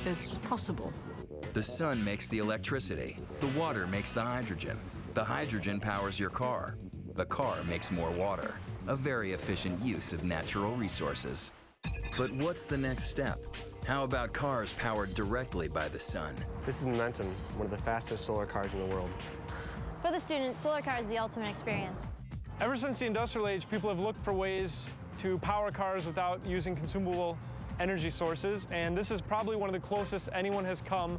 is possible. The sun makes the electricity. The water makes the hydrogen. The hydrogen powers your car. The car makes more water. A very efficient use of natural resources. But what's the next step? How about cars powered directly by the sun? This is Momentum, one of the fastest solar cars in the world. For the student, solar car is the ultimate experience. Ever since the industrial age, people have looked for ways to power cars without using consumable energy sources, and this is probably one of the closest anyone has come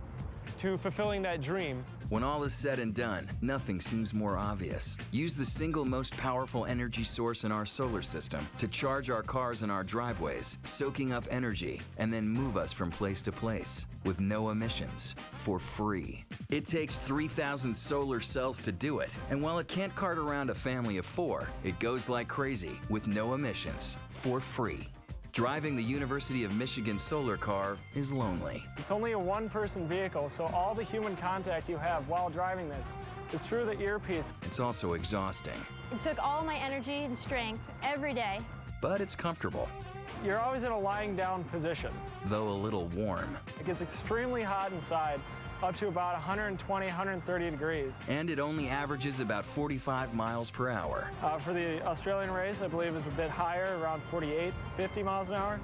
to fulfilling that dream. When all is said and done, nothing seems more obvious. Use the single most powerful energy source in our solar system to charge our cars in our driveways, soaking up energy, and then move us from place to place with no emissions, for free. It takes 3,000 solar cells to do it, and while it can't cart around a family of 4, it goes like crazy with no emissions, for free. Driving the University of Michigan solar car is lonely. It's only a one-person vehicle, so all the human contact you have while driving this is through the earpiece. It's also exhausting. It took all my energy and strength every day. But it's comfortable. You're always in a lying down position. Though a little warm. It gets extremely hot inside, up to about 120, 130 degrees. And it only averages about 45 miles per hour. For the Australian race, I believe is a bit higher, around 48, 50 miles an hour.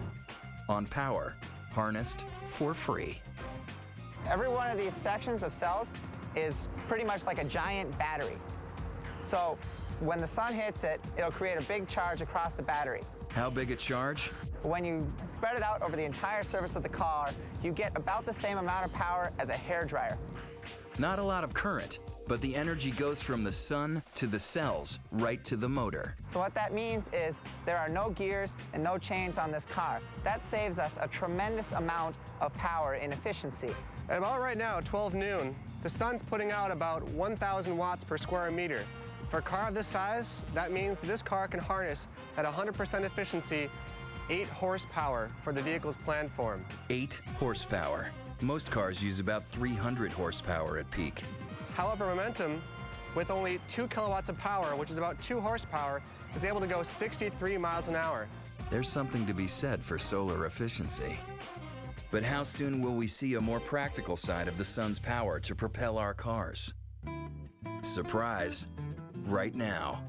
On power, harnessed for free. Every one of these sections of cells is pretty much like a giant battery. So when the sun hits it, it'll create a big charge across the battery. How big a charge? When you spread it out over the entire surface of the car, you get about the same amount of power as a hairdryer. Not a lot of current, but the energy goes from the sun to the cells, right to the motor. So what that means is there are no gears and no chains on this car. That saves us a tremendous amount of power and efficiency. At about right now, 12 noon, the sun's putting out about 1,000 watts per square meter. For a car of this size, that means that this car can harness at 100% efficiency 8 horsepower for the vehicle's planned form. 8 horsepower. Most cars use about 300 horsepower at peak. However, Momentum, with only 2 kilowatts of power, which is about 2 horsepower, is able to go 63 miles an hour. There's something to be said for solar efficiency. But how soon will we see a more practical side of the sun's power to propel our cars? Surprise, right now.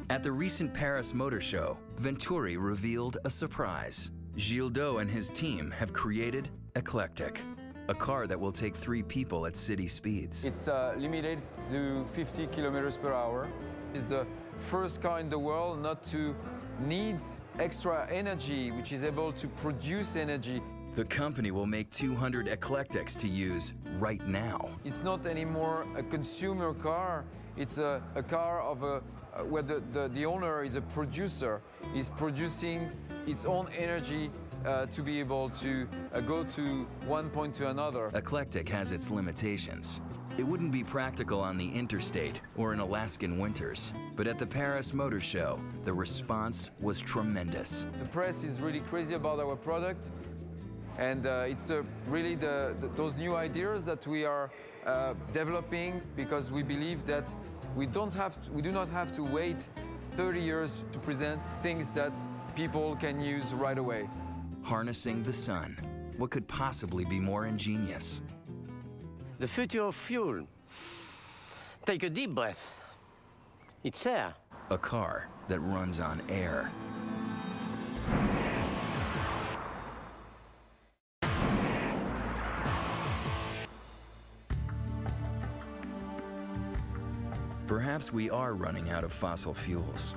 At the recent Paris Motor Show, Venturi revealed a surprise. Gildo and his team have created Eclectic, a car that will take 3 people at city speeds. It's limited to 50 kilometers per hour. It's the first car in the world not to need extra energy, which is able to produce energy. The company will make 200 Eclectics to use right now. It's not anymore a consumer car. It's a car of where the owner is a producer. He's producing its own energy to be able to go to one point to another. Eclectic has its limitations. It wouldn't be practical on the interstate or in Alaskan winters. But at the Paris Motor Show, the response was tremendous. The press is really crazy about our product. And it's really those new ideas that we are developing, because we believe that we do not have to wait 30 years to present things that people can use right away. Harnessing the sun. What could possibly be more ingenious? The future of fuel. Take a deep breath. It's air. A car that runs on air. Perhaps we are running out of fossil fuels.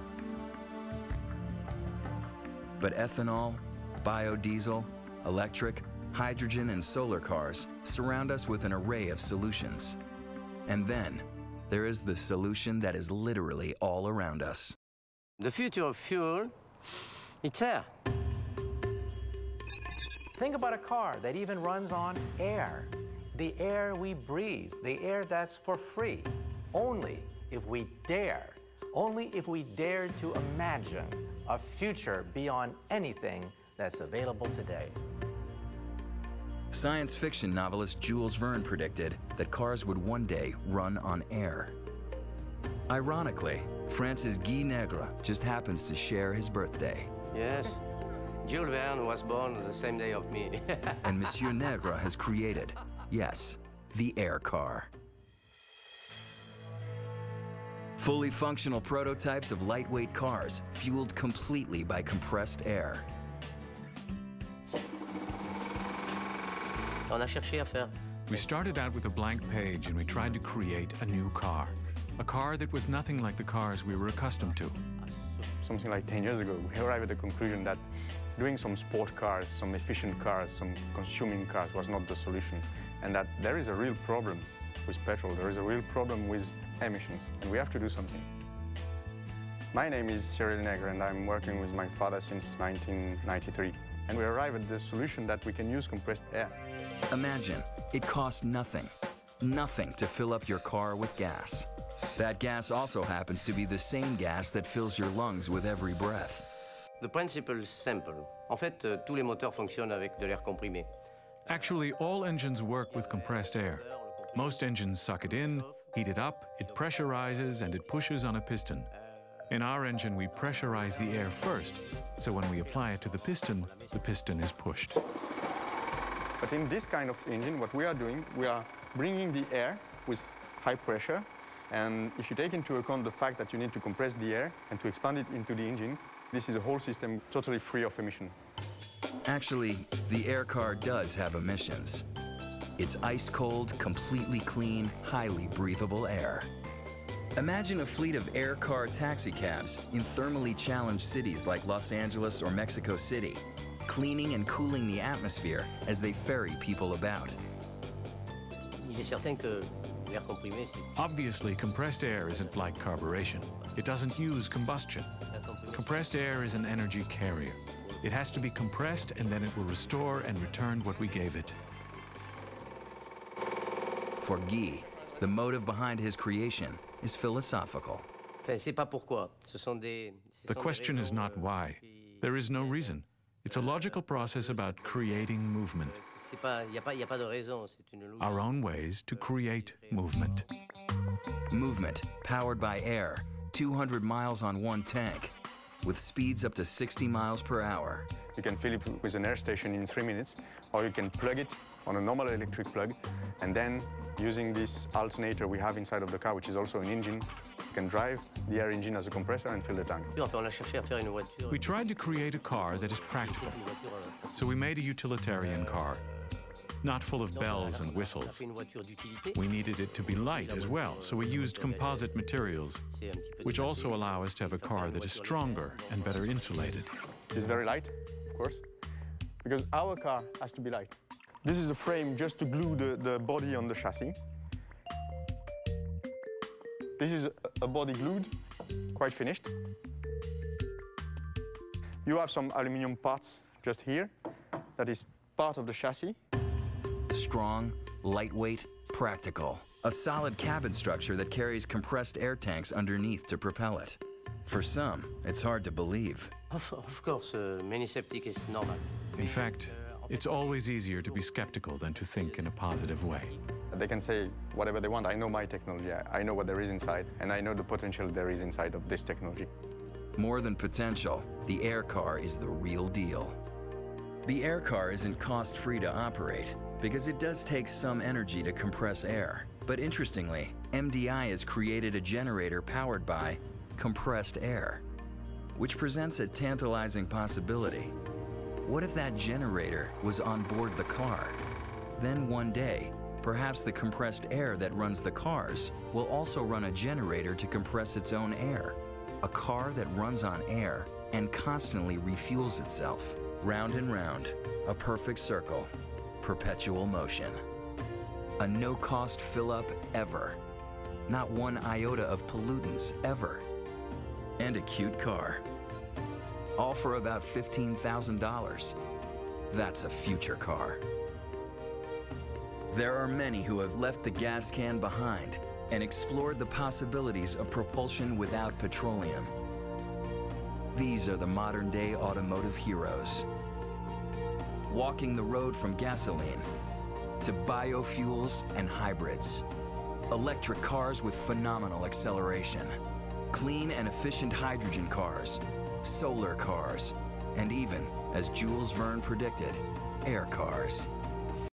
But ethanol, biodiesel, electric, hydrogen, and solar cars surround us with an array of solutions. And then, there is the solution that is literally all around us. The future of fuel, it's air. Think about a car that even runs on air. The air we breathe, the air that's for free. Only if we dare to imagine a future beyond anything that's available today. Science fiction novelist Jules Verne predicted that cars would one day run on air. Ironically, France's Guy Negre just happens to share his birthday. Yes. Jules Verne was born the same day of me. And Monsieur Nègre has created, yes, the air car. Fully functional prototypes of lightweight cars fueled completely by compressed air. On a cherché à faire. We started out with a blank page and we tried to create a new car. A car that was nothing like the cars we were accustomed to. Something like 10 years ago, we arrived at the conclusion that doing some sport cars, some efficient cars, some consuming cars was not the solution, and that there is a real problem with petrol, there is a real problem with emissions, and we have to do something. My name is Cyril Nègre, and I'm working with my father since 1993. And we arrived at the solution that we can use compressed air. Imagine, it costs nothing to fill up your car with gas. That gas also happens to be the same gas that fills your lungs with every breath. The principle is simple. En fait, tous les moteurs fonctionnent avec de l'air comprimé. Actually, all engines work with compressed air. Most engines suck it in, heat it up, it pressurizes, and it pushes on a piston. In our engine, we pressurize the air first, so when we apply it to the piston is pushed. But in this kind of engine, what we are doing, we are bringing the air with high pressure, and if you take into account the fact that you need to compress the air and to expand it into the engine, this is a whole system totally free of emission. Actually, the air car does have emissions. It's ice-cold, completely clean, highly breathable air. Imagine a fleet of air car taxicabs in thermally challenged cities like Los Angeles or Mexico City, cleaning and cooling the atmosphere as they ferry people about. Il est certain que l'air comprimé, Obviously, compressed air isn't like carburation. It doesn't use combustion. Compressed air is an energy carrier. It has to be compressed and then it will restore and return what we gave it. For Guy, the motive behind his creation is philosophical. c'est pas pourquoi. The question is not why. There is no reason. It's a logical process about creating movement. Our own ways to create movement. Movement powered by air, 200 miles on one tank, with speeds up to 60 miles per hour. You can fill it with an air station in 3 minutes, or you can plug it on a normal electric plug, and then using this alternator we have inside of the car, which is also an engine, you can drive the air engine as a compressor and fill the tank. We tried to create a car that is practical. So we made a utilitarian car, not full of bells and whistles. We needed it to be light as well, so we used composite materials, which also allow us to have a car that is stronger and better insulated. It's very light, of course, because our car has to be light. This is a frame just to glue the body on the chassis. This is a body glued, quite finished. You have some aluminum parts just here. That is part of the chassis. Strong, lightweight, practical. A solid cabin structure that carries compressed air tanks underneath to propel it. For some, it's hard to believe. Of course, many skeptics is normal. In fact, it's always easier to be skeptical than to think in a positive way. They can say whatever they want. I know my technology. I know what there is inside, and I know the potential there is inside of this technology. More than potential, the air car is the real deal. The air car isn't cost-free to operate because it does take some energy to compress air. But interestingly, MDI has created a generator powered by compressed air, which presents a tantalizing possibility. What if that generator was on board the car? Then one day, perhaps the compressed air that runs the cars will also run a generator to compress its own air. A car that runs on air and constantly refuels itself. Round and round, a perfect circle, perpetual motion. A no-cost fill-up ever. Not one iota of pollutants ever. And a cute car. All for about $15,000. That's a future car. There are many who have left the gas can behind and explored the possibilities of propulsion without petroleum. These are the modern-day automotive heroes. Walking the road from gasoline to biofuels and hybrids. Electric cars with phenomenal acceleration. Clean and efficient hydrogen cars. Solar cars. and even, as Jules Verne predicted, air cars.